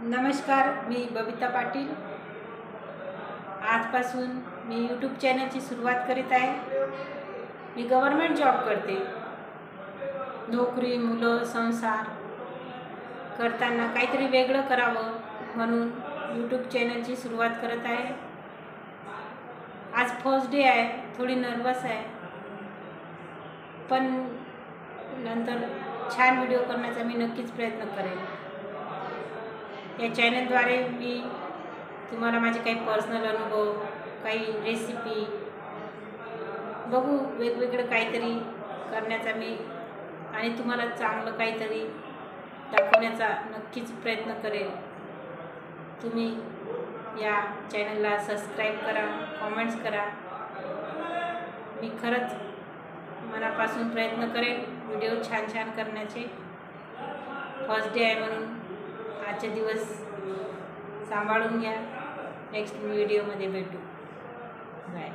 नमस्कार, मी बबिता पाटील। आजपासून मी यूट्यूब चॅनलची सुरुवात करीत आहे। मी गव्हर्नमेंट जॉब करते। नोकरी, मुलं, संसार करताना काहीतरी वेगळं करावं म्हणून यूट्यूब चॅनलची सुरुवात करत आहे। आज फर्स्ट डे आहे, थोडी नर्वस आहे, पण नंतर छान व्हिडिओ करण्याचा मी नक्कीच प्रयत्न करेन। या चॅनलद्वारे मी तुम्हाला माझे काही पर्सनल अनुभव, काही रेसिपी बघू वेगवेगळं काहीतरी करण्याचा मी आणि तुम्हाला चांगलं काहीतरी दाखवण्याचा नक्कीच प्रयत्न करेन। तुम्ही या चॅनलला सबस्क्राईब करा, कमेंट्स करा। मी खरंच मनापासून प्रयत्न करेन व्हिडिओ छान छान करण्याचे। फर्स्ट डे आहे म्हणून आजचे दिवस सांभाळून घ्या। नेक्स्ट व्हिडिओमध्ये भेटू। बाय।